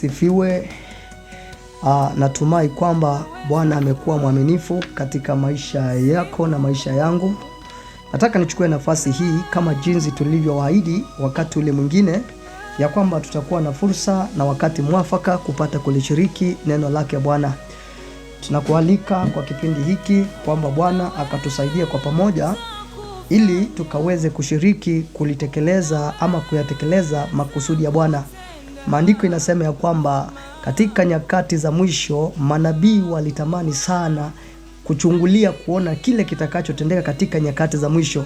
Sifiwe. Natumai kwamba Bwana amekuwa mwaminifu katika maisha yako na maisha yangu. Nataka nichukue nafasi hii kama jinsi tulivyowaahidi wakati ule mwingine ya kwamba tutakuwa na fursa na wakati mwafaka kupata kulishiriki neno lake Bwana. Tunakualika kwa kipindi hiki kwamba Bwana akatusaidia kwa pamoja ili tukaweze kushiriki kulitekeleza ama kuyatekeleza makusudi ya Bwana. Maandiko inasema ya kwamba katika nyakati za mwisho manabii walitamani sana kuchungulia kuona kile kitakachotendeka katika nyakati za mwisho.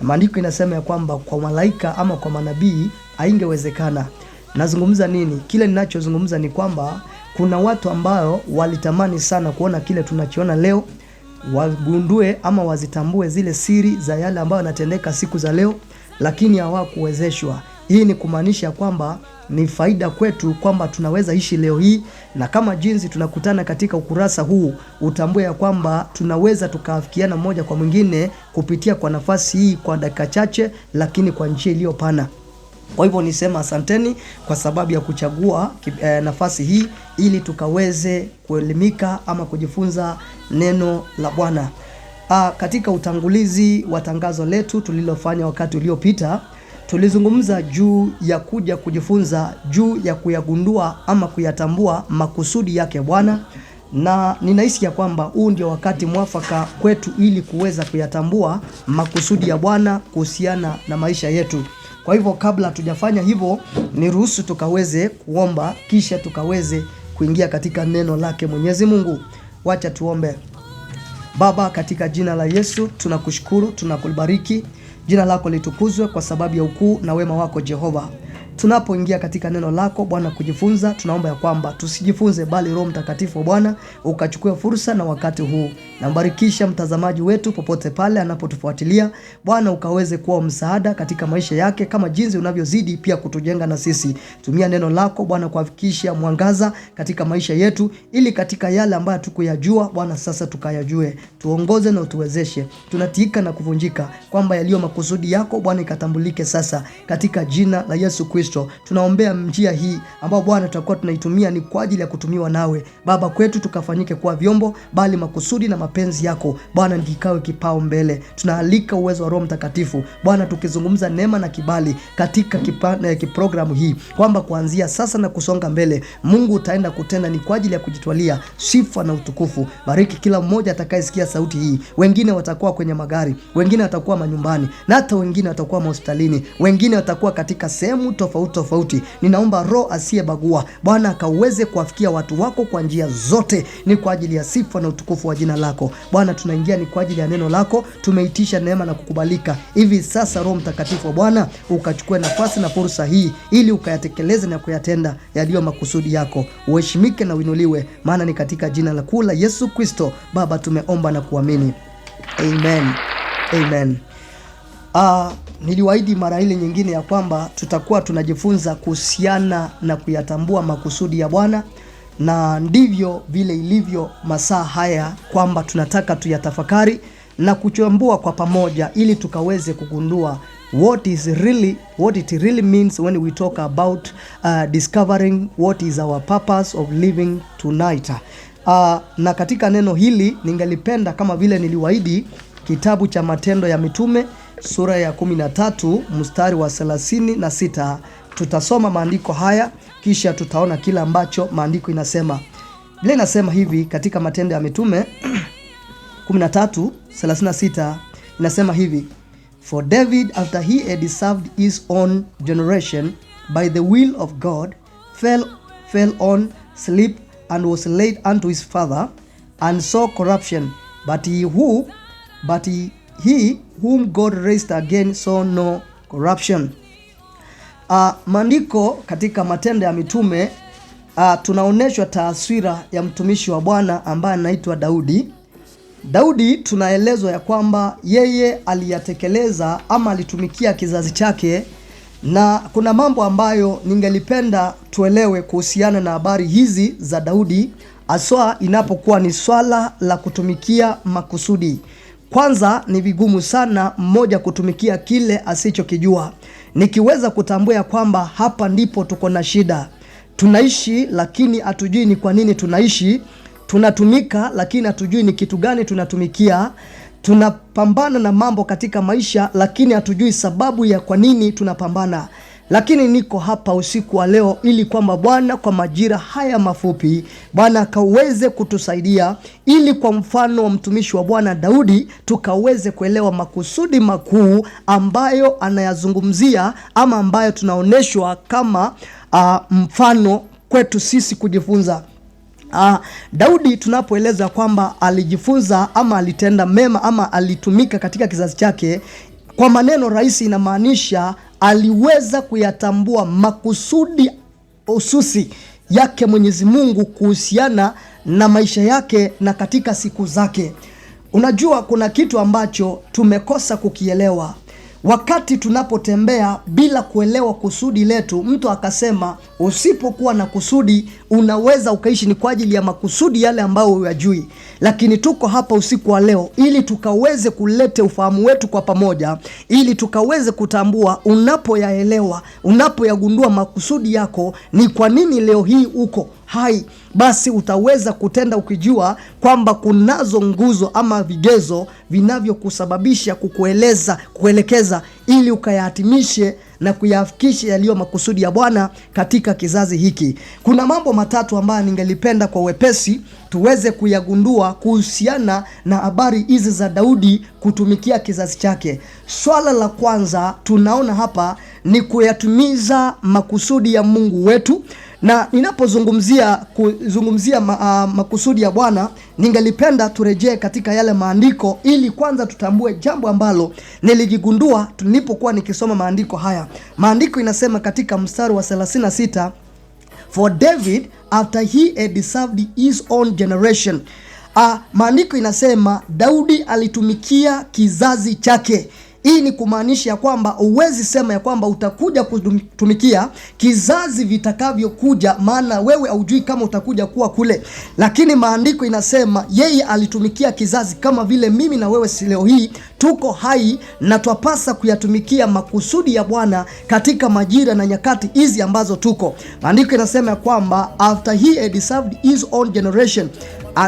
Na maandiko inasema ya kwamba kwa malaika ama kwa manabii haingewezekana. Nazungumza nini? Kile ninachozungumza ni kwamba kuna watu ambao walitamani sana kuona kile tunachiona leo, wagundue ama wazitambue zile siri za yale ambayo yanatendeka siku za leo, lakini hawakuwezeshwa. Hii ni kumaanisha kwamba ni faida kwetu kwamba tunaweza ishi leo hii, na kama jinsi tunakutana katika ukurasa huu, utambue ya kwamba tunaweza tukaafikiana moja kwa mwingine kupitia kwa nafasi hii kwa dakika chache, lakini kwa njia iliyopana. Kwa hivyo nisema asanteni kwa sababu ya kuchagua nafasi hii ili tukaweze kuelimika ama kujifunza neno la Bwana. Katika utangulizi wa tangazo letu tulilofanya wakati uliopita, tulizungumza juu ya kuja kujifunza juu ya kuyagundua ama kuyatambua makusudi yake Bwana, na ninahisi ya kwamba huu ndio wakati mwafaka kwetu ili kuweza kuyatambua makusudi ya Bwana kuhusiana na maisha yetu. Kwa hivyo kabla tujafanya hivyo, niruhusu tukaweze kuomba kisha tukaweze kuingia katika neno lake Mwenyezi Mungu. Wacha tuombe. Baba, katika jina la Yesu tunakushukuru, tunakubariki. Jina lako litukuzwe kwa sababu ya ukuu na wema wako Jehova. Tunapoingia katika neno lako Bwana kujifunza, tunaomba ya kwamba tusijifunze bali Roho Mtakatifu Bwana ukachukue fursa na wakati huu. Na mbarikisha mtazamaji wetu popote pale anapotufuatilia. Bwana ukaweze kuwa msaada katika maisha yake kama jinsi unavyozidi pia kutujenga na sisi. Tumia neno lako Bwana kufikisha mwangaza katika maisha yetu, ili katika yale ambayo tukuyajua Bwana sasa tukayajue. Tuongoze na utuwezeshe. Tunatiika na kuvunjika kwamba yaliyo makusudi yako Bwana ikatambulike sasa katika jina la Yesu Kristo. Tunaombea njia hii ambao Bwana tutakuwa tunaitumia ni kwa ajili ya kutumiwa nawe. Baba, kwetu tukafanyike kuwa vyombo, bali makusudi na mapenzi yako Bwana ndikawe kipao mbele. Tunaalika uwezo wa Roho Mtakatifu Bwana, tukizungumza neema na kibali katika kiprogramu hii, kwamba kuanzia sasa na kusonga mbele Mungu utaenda kutenda ni kwa ajili ya kujitwalia sifa na utukufu. Bariki kila mmoja atakayesikia sauti hii. Wengine watakuwa kwenye magari, wengine watakuwa manyumbani, na hata wengine watakuwa hospitalini, wengine watakuwa katika sehemu tofauti. Ninaomba Roho asiyebagua Bwana akaweze kuwafikia watu wako kwa njia zote, ni kwa ajili ya sifa na utukufu wa jina lako Bwana. Tunaingia ni kwa ajili ya neno lako, tumeitisha neema na kukubalika hivi sasa. Roho Mtakatifu Bwana ukachukue nafasi na fursa hii ili ukayatekeleze na kuyatenda yaliyo makusudi yako. Uheshimike na uinuliwe, maana ni katika jina la kuu la Yesu Kristo Baba tumeomba na kuamini, amen, amen. Niliwaahidi mara ile nyingine ya kwamba tutakuwa tunajifunza kuhusiana na kuyatambua makusudi ya Bwana, na ndivyo vile ilivyo masaa haya kwamba tunataka tuyatafakari na kuchambua kwa pamoja ili tukaweze kugundua what it really means when we talk about discovering what is our purpose of living tonight. Na katika neno hili ningelipenda kama vile niliwaahidi, kitabu cha Matendo ya Mitume sura ya 13 mstari wa 36. Tutasoma maandiko haya kisha tutaona kila ambacho maandiko inasema. Biblia inasema hivi katika Matendo ya Mitume 13:36, inasema hivi: For David, after he had served his own generation by the will of God, fell on sleep and was laid unto his father, and saw corruption, but he whom God raised again saw no corruption. Maandiko katika Matendo ya Mitume tunaoneshwa taswira ya mtumishi wa Bwana ambaye anaitwa Daudi. Daudi tunaelezwa ya kwamba yeye aliyatekeleza ama alitumikia kizazi chake, na kuna mambo ambayo ningelipenda tuelewe kuhusiana na habari hizi za Daudi, aswa inapokuwa ni swala la kutumikia makusudi. Kwanza ni vigumu sana mmoja kutumikia kile asichokijua. Nikiweza kutambua kwamba hapa ndipo tuko na shida. tunaishi lakini hatujui ni kwa nini tunaishi. Tunatumika lakini hatujui ni kitu gani tunatumikia. Tunapambana na mambo katika maisha lakini hatujui sababu ya kwa nini tunapambana. Lakini niko hapa usiku wa leo ili kwamba Bwana kwa majira haya mafupi Bwana akaweze kutusaidia, ili kwa mfano wa mtumishi wa Bwana Daudi tukaweze kuelewa makusudi makuu ambayo anayazungumzia, ama ambayo tunaoneshwa kama mfano kwetu sisi kujifunza. Daudi tunapoeleza kwamba alijifunza ama alitenda mema ama alitumika katika kizazi chake, kwa maneno rahisi inamaanisha aliweza kuyatambua makusudi hususi yake Mwenyezi Mungu kuhusiana na maisha yake na katika siku zake. Unajua kuna kitu ambacho tumekosa kukielewa. Wakati tunapotembea bila kuelewa kusudi letu, mtu akasema usipokuwa na kusudi unaweza ukaishi ni kwa ajili ya makusudi yale ambayo huyajui. Lakini tuko hapa usiku wa leo ili tukaweze kulete ufahamu wetu kwa pamoja, ili tukaweze kutambua, unapoyaelewa, unapoyagundua makusudi yako ni kwa nini leo hii uko hai, basi utaweza kutenda ukijua kwamba kunazo nguzo ama vigezo vinavyokusababisha kukuelekeza ili ukayahatimishe na kuyafikisha yaliyo makusudi ya Bwana katika kizazi hiki. Kuna mambo matatu ambayo ningelipenda kwa wepesi tuweze kuyagundua kuhusiana na habari hizi za Daudi kutumikia kizazi chake. Swala la kwanza tunaona hapa ni kuyatumiza makusudi ya Mungu wetu. Na ninapozungumzia makusudi ya Bwana, ningelipenda turejee katika yale maandiko ili kwanza tutambue jambo ambalo nilijigundua nilipokuwa nikisoma maandiko haya. Maandiko inasema katika mstari wa 36, for David after he had served his own generation. Maandiko inasema Daudi alitumikia kizazi chake. Hii ni kumaanisha kwamba uwezi sema ya kwamba utakuja kutumikia kizazi vitakavyokuja, maana wewe haujui kama utakuja kuwa kule. Lakini maandiko inasema yeye alitumikia kizazi kama vile mimi na wewe. Si leo hii tuko hai na twapasa kuyatumikia makusudi ya Bwana katika majira na nyakati hizi ambazo tuko. Maandiko inasema ya kwamba after he had served his own generation.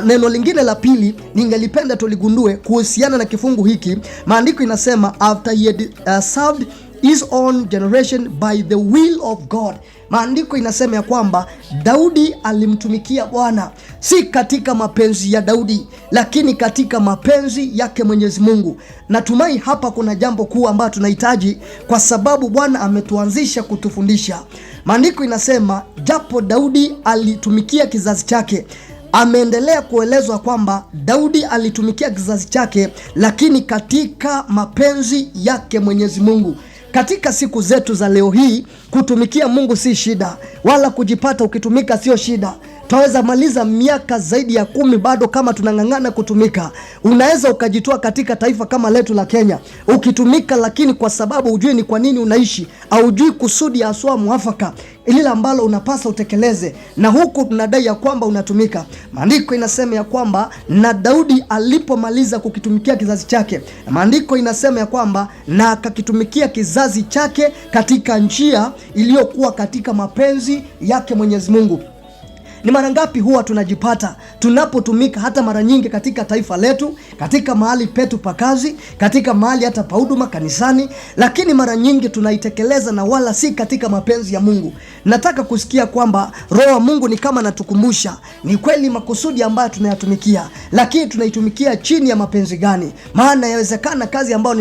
Neno lingine la pili ningelipenda tuligundue kuhusiana na kifungu hiki. Maandiko inasema after he had served his own generation by the will of God. Maandiko inasema ya kwamba Daudi alimtumikia Bwana si katika mapenzi ya Daudi, lakini katika mapenzi yake Mwenyezi Mungu. Natumai hapa kuna jambo kuu ambalo tunahitaji, kwa sababu Bwana ametuanzisha kutufundisha. Maandiko inasema japo Daudi alitumikia kizazi chake, ameendelea kuelezwa kwamba Daudi alitumikia kizazi chake lakini katika mapenzi yake Mwenyezi Mungu. Katika siku zetu za leo hii kutumikia Mungu si shida, wala kujipata ukitumika sio shida. Twaweza maliza miaka zaidi ya 10 bado kama tunang'ang'ana kutumika. Unaweza ukajitoa katika taifa kama letu la Kenya ukitumika, lakini kwa sababu hujui ni kwa nini unaishi, au hujui kusudi ya aswa mwafaka ile ambalo unapasa utekeleze, na huku tunadai ya kwamba unatumika. Maandiko inasema ya kwamba na Daudi alipomaliza kukitumikia kizazi chake, maandiko inasema ya kwamba na akakitumikia kizazi chake katika njia iliyokuwa katika mapenzi yake Mwenyezi Mungu. Ni mara ngapi huwa tunajipata tunapotumika, hata mara nyingi katika taifa letu, katika mahali petu pa kazi, katika mahali hata pa huduma kanisani, lakini mara nyingi tunaitekeleza na wala si katika mapenzi ya Mungu. Nataka kusikia kwamba Roho wa Mungu ni kama natukumbusha, ni kweli makusudi ambayo tunayatumikia, lakini tunaitumikia chini ya mapenzi gani? Maana yawezekana kazi ambayo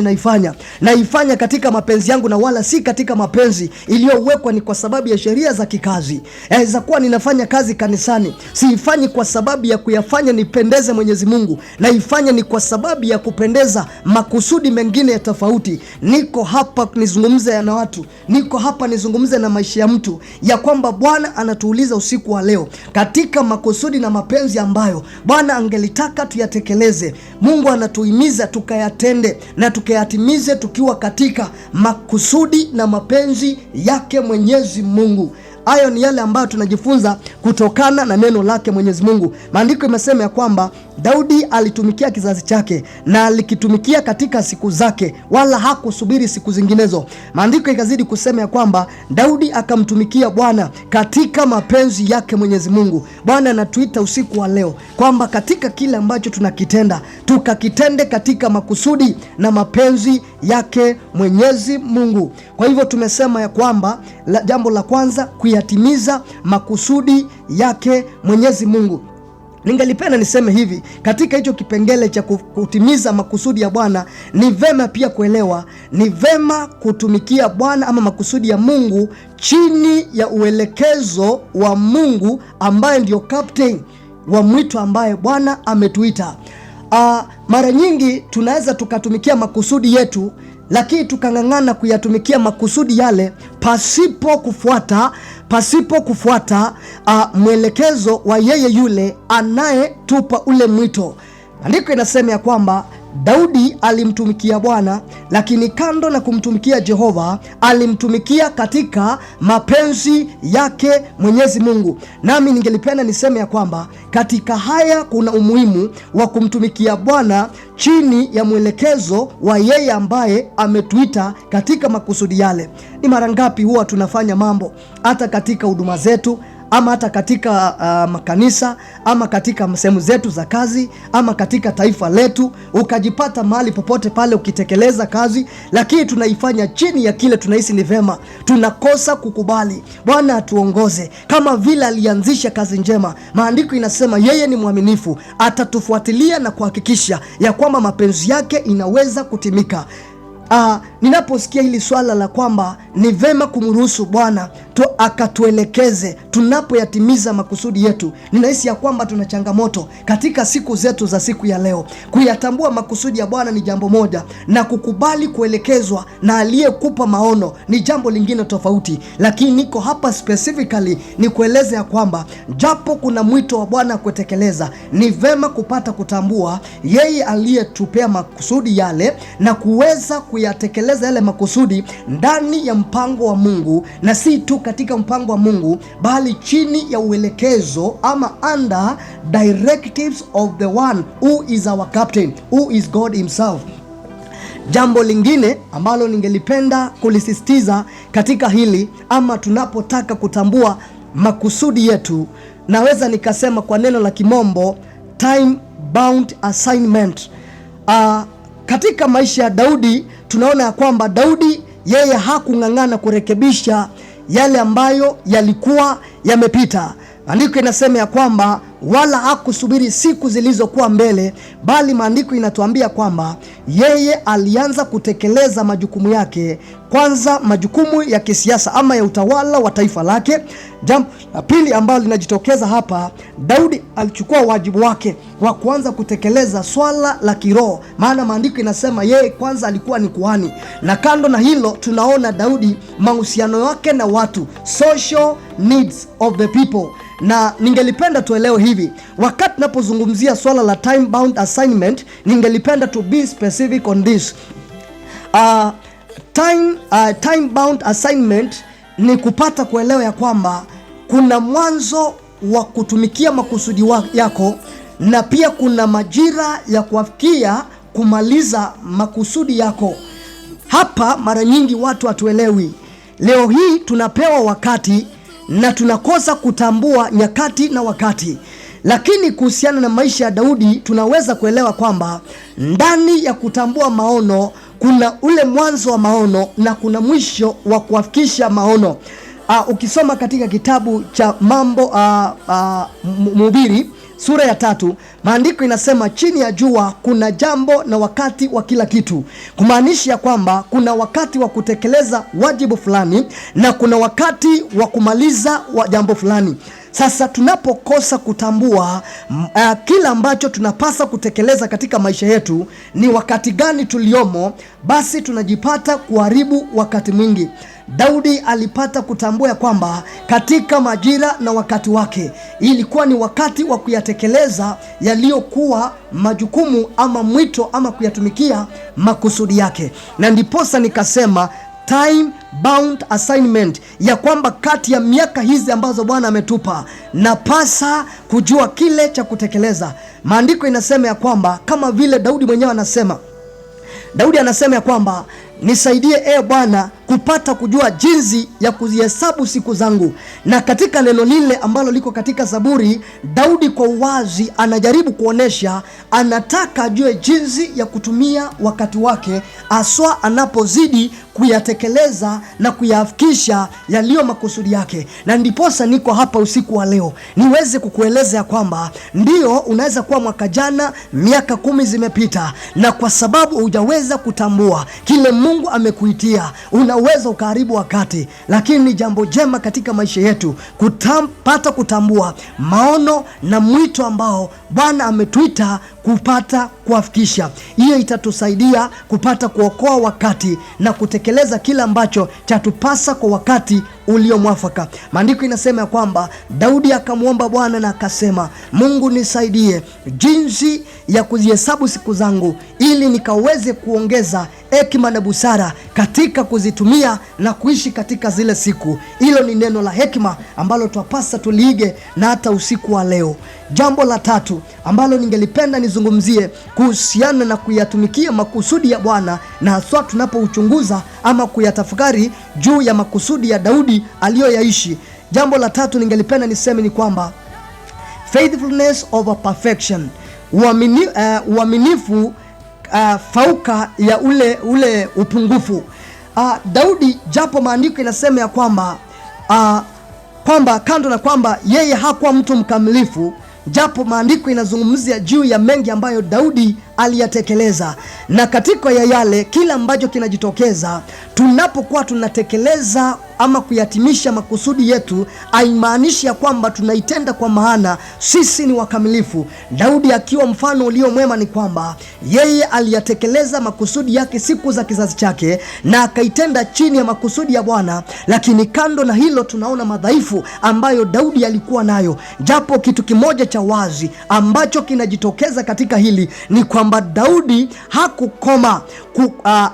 naifanya katika mapenzi yangu na wala si katika mapenzi iliyowekwa ni kwa sababu ya sheria za kikazi. Yaweza kuwa ninafanya kazi kanisani, siifanyi kwa sababu ya kuyafanya nipendeze Mwenyezi Mungu, na ifanya ni kwa sababu ya kupendeza makusudi mengine ya tofauti. Niko hapa nizungumze na watu, niko hapa nizungumze na maisha ya mtu, ya kwamba Bwana anatuuliza usiku wa leo katika makusudi na mapenzi ambayo Bwana angelitaka tuyatekeleze. Mungu anatuhimiza tukayatende na tukayatimize tukiwa katika makusudi na mapenzi yake Mwenyezi Mungu. Hayo ni yale ambayo tunajifunza kutokana na neno lake Mwenyezi Mungu. Maandiko imesema ya kwamba Daudi alitumikia kizazi chake na alikitumikia katika siku zake, wala hakusubiri siku zinginezo. Maandiko ikazidi kusema ya kwamba Daudi akamtumikia Bwana katika mapenzi yake Mwenyezi Mungu. Bwana anatuita usiku wa leo kwamba katika kile ambacho tunakitenda, tukakitende katika makusudi na mapenzi yake Mwenyezi Mungu. Kwa hivyo tumesema ya kwamba jambo la kwanza, kuyatimiza makusudi yake Mwenyezi Mungu. Ningelipenda niseme hivi, katika hicho kipengele cha kutimiza makusudi ya Bwana, ni vema pia kuelewa, ni vema kutumikia Bwana ama makusudi ya Mungu chini ya uelekezo wa Mungu ambaye ndio captain wa mwito ambaye Bwana ametuita. Mara nyingi tunaweza tukatumikia makusudi yetu, lakini tukang'ang'ana kuyatumikia makusudi yale pasipo kufuata mwelekezo wa yeye yule anayetupa ule mwito. Andiko inasema ya kwamba Daudi alimtumikia Bwana, lakini kando na kumtumikia Jehova, alimtumikia katika mapenzi yake Mwenyezi Mungu. Nami ningelipenda niseme ya kwamba katika haya kuna umuhimu wa kumtumikia Bwana chini ya mwelekezo wa yeye ambaye ametuita katika makusudi yale. Ni mara ngapi huwa tunafanya mambo hata katika huduma zetu, ama hata katika makanisa, ama katika sehemu zetu za kazi, ama katika taifa letu, ukajipata mahali popote pale ukitekeleza kazi, lakini tunaifanya chini ya kile tunahisi ni vema. Tunakosa kukubali. Bwana atuongoze. Kama vile alianzisha kazi njema, maandiko inasema yeye ni mwaminifu, atatufuatilia na kuhakikisha ya kwamba mapenzi yake inaweza kutimika. Ninaposikia hili swala la kwamba ni vema kumruhusu Bwana akatuelekeze tunapoyatimiza makusudi yetu, ninahisi ya kwamba tuna changamoto katika siku zetu za siku ya leo. Kuyatambua makusudi ya Bwana ni jambo moja, na kukubali kuelekezwa na aliyekupa maono ni jambo lingine tofauti. Lakini niko hapa specifically ni kueleza ya kwamba japo kuna mwito wa Bwana kutekeleza, ni vema kupata kutambua yeye aliyetupea makusudi yale na kuweza kuyatekeleza yale makusudi ndani ya mpango wa Mungu, na si tu katika mpango wa Mungu bali chini ya uelekezo ama under directives of the one who is our captain, who is God himself. Jambo lingine ambalo ningelipenda kulisisitiza katika hili, ama tunapotaka kutambua makusudi yetu, naweza nikasema kwa neno la kimombo time bound assignment. Katika maisha ya Daudi tunaona ya kwamba Daudi yeye hakung'ang'ana kurekebisha yale ambayo yalikuwa yamepita. Maandiko inasema ya kwamba wala hakusubiri siku zilizokuwa mbele, bali maandiko inatuambia kwamba yeye alianza kutekeleza majukumu yake. Kwanza majukumu ya kisiasa ama ya utawala wa taifa lake. Jambo la pili ambalo linajitokeza hapa, Daudi alichukua wajibu wake wa kuanza kutekeleza swala la kiroho, maana maandiko inasema yeye kwanza alikuwa ni kuhani. Na kando na hilo tunaona Daudi mahusiano yake na watu, social needs of the people. Na ningelipenda tuelewe hivi, wakati napozungumzia swala la time bound assignment, ningelipenda to be specific on this. Time bound assignment ni kupata kuelewa ya kwamba kuna mwanzo wa kutumikia makusudi yako, na pia kuna majira ya kufikia kumaliza makusudi yako. Hapa mara nyingi watu hatuelewi. Leo hii tunapewa wakati na tunakosa kutambua nyakati na wakati. Lakini kuhusiana na maisha ya Daudi tunaweza kuelewa kwamba ndani ya kutambua maono kuna ule mwanzo wa maono na kuna mwisho wa kufikisha maono. Ukisoma katika kitabu cha Mambo Mhubiri sura ya 3, maandiko inasema chini ya jua kuna jambo na wakati wa kila kitu, kumaanisha kwamba kuna wakati wa kutekeleza wajibu fulani na kuna wakati wa kumaliza jambo fulani. Sasa tunapokosa kutambua kila ambacho tunapasa kutekeleza katika maisha yetu ni wakati gani tuliomo, basi tunajipata kuharibu wakati mwingi. Daudi alipata kutambua kwamba katika majira na wakati wake ilikuwa ni wakati wa kuyatekeleza yaliyokuwa majukumu ama mwito ama kuyatumikia makusudi yake. Na ndiposa nikasema time bound assignment, ya kwamba kati ya miaka hizi ambazo Bwana ametupa napasa kujua kile cha kutekeleza. Maandiko inasema ya kwamba kama vile Daudi mwenyewe anasema, Daudi anasema ya kwamba nisaidie Bwana kupata kujua jinsi ya kuzihesabu siku zangu. Na katika neno lile ambalo liko katika Zaburi, Daudi kwa uwazi anajaribu kuonesha anataka ajue jinsi ya kutumia wakati wake, aswa anapozidi kuyatekeleza na kuyafikisha yaliyo makusudi yake. Na ndiposa niko hapa usiku wa leo niweze kukueleza ya kwamba ndio unaweza kuwa mwaka jana miaka 10 zimepita, na kwa sababu hujaweza kutambua kile Mungu amekuitia, unaweza ukaharibu wakati. Lakini ni jambo jema katika maisha yetu kupata kutambua maono na mwito ambao Bwana ametuita kupata kuafikisha. Hiyo itatusaidia kupata kuokoa wakati na kutekeleza kila ambacho chatupasa kwa wakati ulio mwafaka. Maandiko inasema ya kwamba Daudi akamuomba Bwana na akasema, Mungu nisaidie jinsi ya kuzihesabu siku zangu, ili nikaweze kuongeza hekima na busara katika kuzitumia na kuishi katika zile siku. Hilo ni neno la hekima ambalo twapasa tuliige na hata usiku wa leo. Jambo la tatu ambalo ningelipenda nizungumzie kuhusiana na kuyatumikia makusudi ya Bwana, na haswa tunapouchunguza ama kuyatafakari juu ya makusudi ya Daudi aliyoyaishi. Jambo la tatu ningelipenda niseme ni kwamba faithfulness over perfection, uaminifu fauka ya ule upungufu. Daudi, japo maandiko inasema ya kwamba kando na kwamba yeye hakuwa mtu mkamilifu, japo maandiko inazungumzia juu ya mengi ambayo Daudi aliyatekeleza, na katika ya yale kila ambacho kinajitokeza tunapokuwa tunatekeleza ama kuyatimisha makusudi yetu, haimaanishi ya kwamba tunaitenda kwa maana sisi ni wakamilifu. Daudi akiwa mfano ulio mwema ni kwamba yeye aliyatekeleza makusudi yake siku za kizazi chake na akaitenda chini ya makusudi ya Bwana. Lakini kando na hilo tunaona madhaifu ambayo Daudi alikuwa nayo, japo kitu kimoja cha wazi ambacho kinajitokeza katika hili ni kwamba Daudi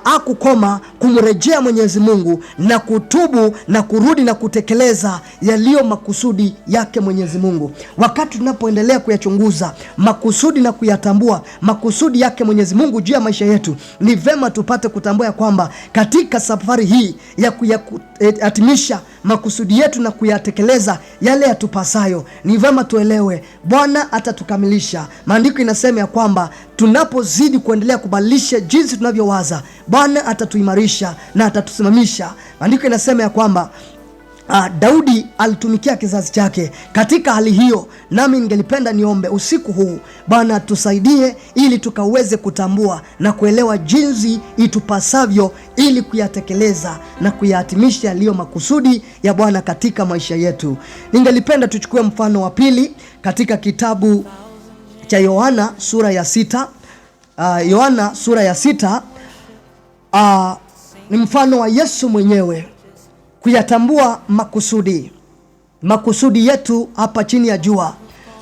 hakukoma kumrejea Mwenyezi Mungu na kutubu na kurudi na kutekeleza yaliyo makusudi yake Mwenyezi Mungu. Wakati tunapoendelea kuyachunguza makusudi na kuyatambua makusudi yake Mwenyezi Mungu juu ya maisha yetu, ni vema tupate kutambua kwamba katika safari hii ya kuyatimisha makusudi yetu na kuyatekeleza yale yatupasayo, ni vema tuelewe Bwana atatukamilisha. Maandiko inasema ya kwamba tunapozidi kuendelea kubadilisha jinsi tunavyowaza, Bwana atatuimarisha na atatusimamisha. Maandiko inasema ya kwamba Daudi alitumikia kizazi chake katika hali hiyo. Nami ningelipenda niombe usiku huu, Bwana tusaidie ili tukaweze kutambua na kuelewa jinsi itupasavyo ili kuyatekeleza na kuyahitimisha yaliyo makusudi ya Bwana katika maisha yetu. Ningelipenda tuchukue mfano wa pili katika kitabu cha Yohana sura ya 6. Yohana sura ya 6 ni mfano wa Yesu mwenyewe kuyatambua makusudi yetu hapa chini ya jua.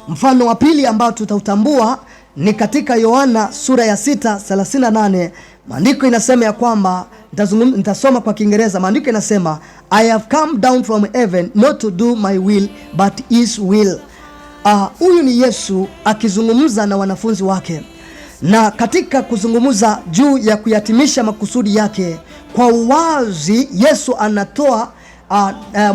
Mfano wa pili ambao tutautambua ni katika Yohana sura ya 6:38. Maandiko inasema ya kwamba, nitasoma kwa Kiingereza. Maandiko inasema, I have come down from heaven not to do my will but his will. Huyu ni Yesu akizungumza na wanafunzi wake, na katika kuzungumza juu ya kuyatimisha makusudi yake kwa uwazi, Yesu anatoa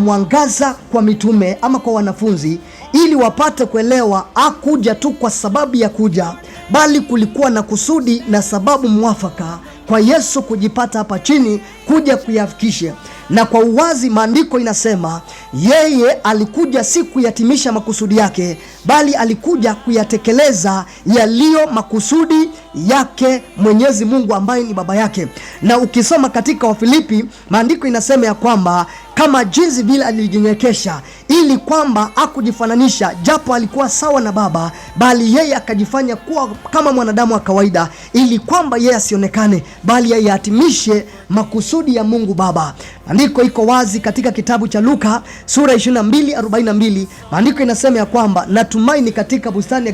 mwangaza kwa mitume ama kwa wanafunzi ili wapate kuelewa hakuja tu kwa sababu ya kuja, bali kulikuwa na kusudi na sababu mwafaka kwa Yesu kujipata hapa chini kuja kuyafikisha. Na kwa uwazi maandiko inasema yeye alikuja si kuyatimisha makusudi yake, bali alikuja kuyatekeleza yaliyo makusudi yake Mwenyezi Mungu ambaye ni baba yake. Na ukisoma katika Wafilipi, maandiko inasema ya kwamba kama jinsi vile alijinyenyekesha, ili kwamba hakujifananisha japo alikuwa sawa na baba, bali yeye akajifanya kuwa kama mwanadamu wa kawaida, ili kwamba yeye asionekane bali yeye atimishe makusudi ya Mungu Baba. Maandiko iko wazi katika kitabu cha Luka sura 22:42. Maandiko inasema ya kwamba natumaini katika bustani ya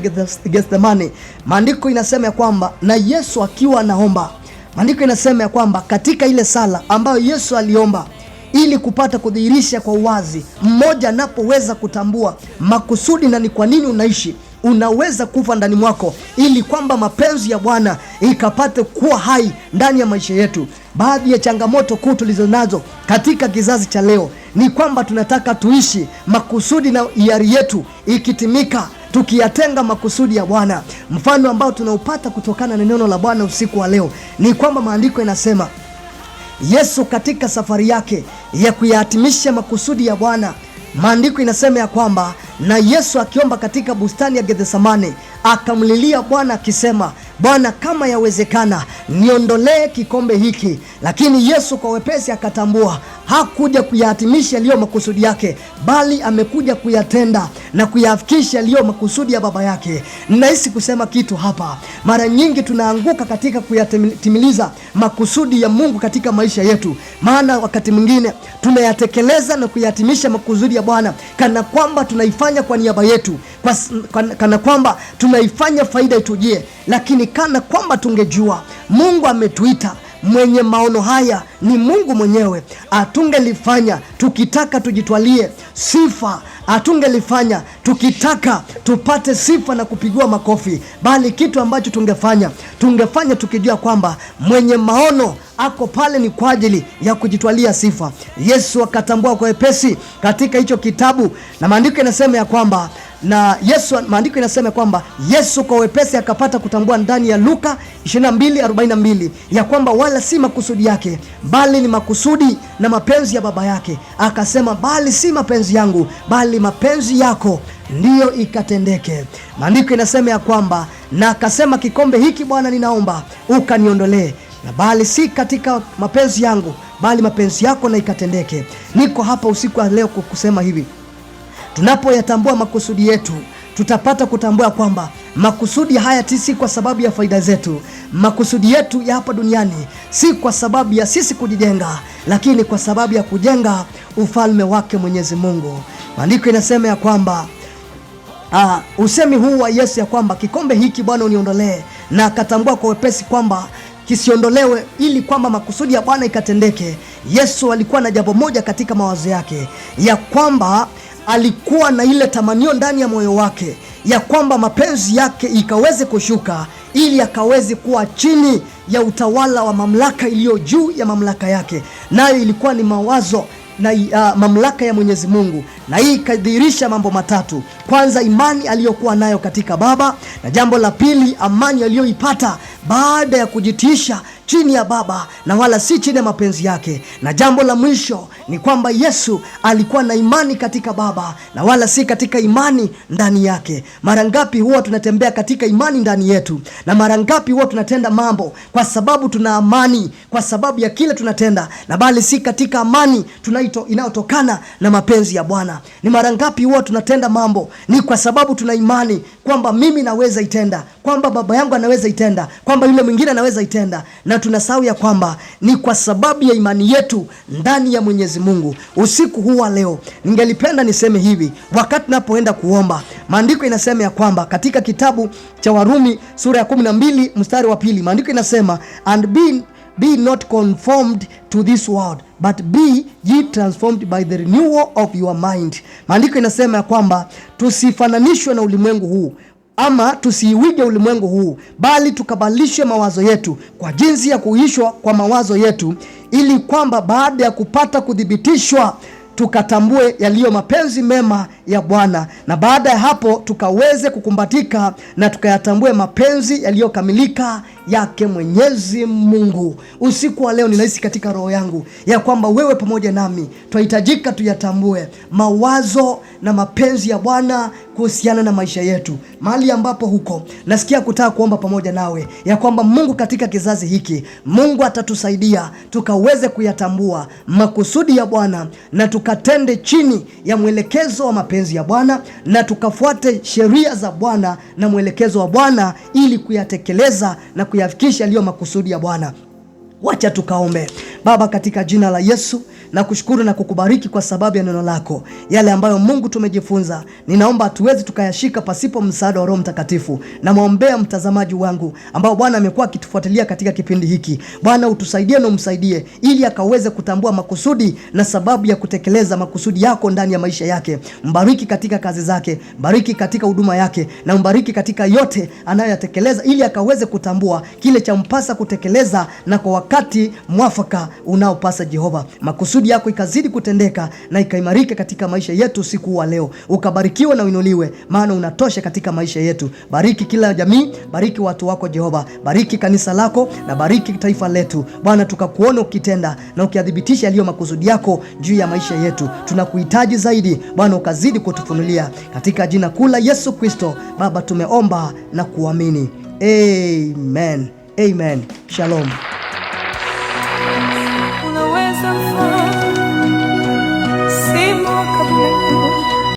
Gethsemane, maandiko inasema ya kwamba na Yesu akiwa anaomba Maandiko inasema ya kwamba katika ile sala ambayo Yesu aliomba ili kupata kudhihirisha kwa uwazi, mmoja anapoweza kutambua makusudi na ni kwa nini unaishi, unaweza kufa ndani mwako ili kwamba mapenzi ya Bwana ikapate kuwa hai ndani ya maisha yetu. Baadhi ya changamoto kuu tulizonazo katika kizazi cha leo ni kwamba tunataka tuishi makusudi na hiari yetu ikitimika, tukiyatenga makusudi ya Bwana. Mfano ambao tunaupata kutokana na neno la Bwana usiku wa leo ni kwamba maandiko yanasema Yesu katika safari yake ya kuyahitimisha makusudi ya Bwana, maandiko inasema ya kwamba na Yesu akiomba katika bustani ya Gethsemane akamlilia Bwana akisema, Bwana, kama yawezekana niondolee kikombe hiki. Lakini Yesu kwa wepesi akatambua hakuja kuyahitimisha yaliyo makusudi yake, bali amekuja kuyatenda na kuyafikisha yaliyo makusudi ya Baba yake. Ninahisi kusema kitu hapa. Mara nyingi tunaanguka katika kuyatimiliza makusudi ya Mungu katika maisha yetu, maana wakati mwingine tunayatekeleza na kuyahitimisha makusudi ya Bwana kana kwamba tunaifanya kwa niaba yetu, kana kwamba tunaifanya faida itujie. Lakini kana kwamba tungejua Mungu ametuita, mwenye maono haya ni Mungu mwenyewe, atungelifanya tukitaka tujitwalie sifa, atungelifanya tukitaka tupate sifa na kupigiwa makofi, bali kitu ambacho tungefanya tukijua kwamba mwenye maono ako pale ni kwa ajili ya kujitwalia sifa. Yesu akatambua kwa wepesi katika hicho kitabu, na maandiko yanasema ya kwamba maandiko inasema kwamba Yesu kwa wepesi akapata kutambua ndani ya Luka 22:42 ya kwamba wala si makusudi yake bali ni makusudi na mapenzi ya Baba yake. Akasema, bali si mapenzi yangu bali mapenzi yako ndiyo ikatendeke. Maandiko inasema ya kwamba na akasema, kikombe hiki Bwana ninaomba ukaniondolee, na bali si katika mapenzi yangu bali mapenzi yako na ikatendeke. Niko hapa usiku wa leo kukusema hivi, tunapoyatambua makusudi yetu, tutapata kutambua kwamba makusudi haya si kwa sababu ya faida zetu. Makusudi yetu ya hapa duniani si kwa sababu ya sisi kujijenga, lakini kwa sababu ya kujenga ufalme wake Mwenyezi Mungu. Maandiko inasema ya kwamba usemi huu wa Yesu ya kwamba kikombe hiki Bwana uniondolee, na akatambua kwa wepesi kwamba kisiondolewe ili kwamba makusudi ya Bwana ikatendeke. Yesu alikuwa na jambo moja katika mawazo yake, ya kwamba alikuwa na ile tamanio ndani ya moyo wake ya kwamba mapenzi yake ikaweze kushuka ili akaweze kuwa chini ya utawala wa mamlaka iliyo juu ya mamlaka yake, nayo ilikuwa ni mawazo na mamlaka ya Mwenyezi Mungu. Na hii ikadhihirisha mambo matatu. Kwanza, imani aliyokuwa nayo katika Baba, na jambo la pili, amani aliyoipata baada ya kujitiisha chini ya Baba na wala si chini ya mapenzi yake, na jambo la mwisho ni kwamba Yesu alikuwa na imani katika Baba na wala si katika imani ndani yake. Mara ngapi huwa tunatembea katika imani ndani yetu, na mara ngapi huwa tunatenda mambo kwa sababu tuna amani kwa sababu ya kile tunatenda, na bali si katika amani inayotokana na mapenzi ya Bwana. Ni mara ngapi huwa tunatenda mambo ni kwa sababu tuna imani kwamba mimi naweza itenda, kwamba baba yangu anaweza itenda, kwamba yule mwingine anaweza itenda, na tunasahau ya kwamba ni kwa sababu ya imani yetu ndani ya Mwenyezi Mungu. Usiku huu wa leo ningelipenda niseme hivi, wakati napoenda kuomba, maandiko inasema ya kwamba katika kitabu cha Warumi sura ya 12 mstari wa 2, maandiko inasema, and be not conformed to this world but be ye transformed by the renewal of your mind. Maandiko inasema ya kwamba tusifananishwe na ulimwengu huu, ama tusiiwige ulimwengu huu, bali tukabadilishe mawazo yetu kwa jinsi ya kuishwa kwa mawazo yetu, ili kwamba baada ya kupata kuthibitishwa tukatambue yaliyo mapenzi mema ya Bwana, na baada ya hapo tukaweze kukumbatika na tukayatambue mapenzi yaliyokamilika yake Mwenyezi Mungu. Usiku wa leo ninahisi katika roho yangu ya kwamba wewe pamoja nami tunahitajika tuyatambue mawazo na mapenzi ya Bwana kuhusiana na maisha yetu. Mahali ambapo huko nasikia kutaka kuomba pamoja nawe ya kwamba Mungu katika kizazi hiki, Mungu atatusaidia tukaweze kuyatambua makusudi ya Bwana na tukatende chini ya mwelekezo wa mapenzi ya Bwana, na tukafuate sheria za Bwana na mwelekezo wa Bwana ili kuyatekeleza na kuyafikisha yaliyo makusudi ya Bwana. Wacha tukaombe. Baba, katika jina la Yesu na kushukuru na kukubariki kwa sababu ya neno lako. Yale ambayo Mungu tumejifunza, ninaomba hatuwezi tukayashika pasipo msaada wa Roho Mtakatifu. Namwombea mtazamaji wangu ambao Bwana amekuwa akitufuatilia katika kipindi hiki. Bwana utusaidie na umsaidie ili akaweze kutambua makusudi na sababu ya kutekeleza makusudi yako ndani ya maisha yake. Mbariki katika kazi zake, bariki katika huduma yake, na mbariki katika yote anayoyatekeleza ili akaweze kutambua kile cha mpasa kutekeleza na kwa wakati mwafaka unaopasa. Jehova, makusudi yako ikazidi kutendeka na ikaimarike katika maisha yetu usiku wa leo. Ukabarikiwe na uinuliwe, maana unatosha katika maisha yetu. Bariki kila jamii, bariki watu wako Jehova, bariki kanisa lako na bariki taifa letu. Bwana, tukakuona ukitenda na ukiadhibitisha yaliyo makusudi yako juu ya maisha yetu. Tunakuhitaji zaidi Bwana, ukazidi kutufunulia katika jina kuu la Yesu Kristo. Baba, tumeomba na kuamini. Amen. Amen. Shalom. Unaweza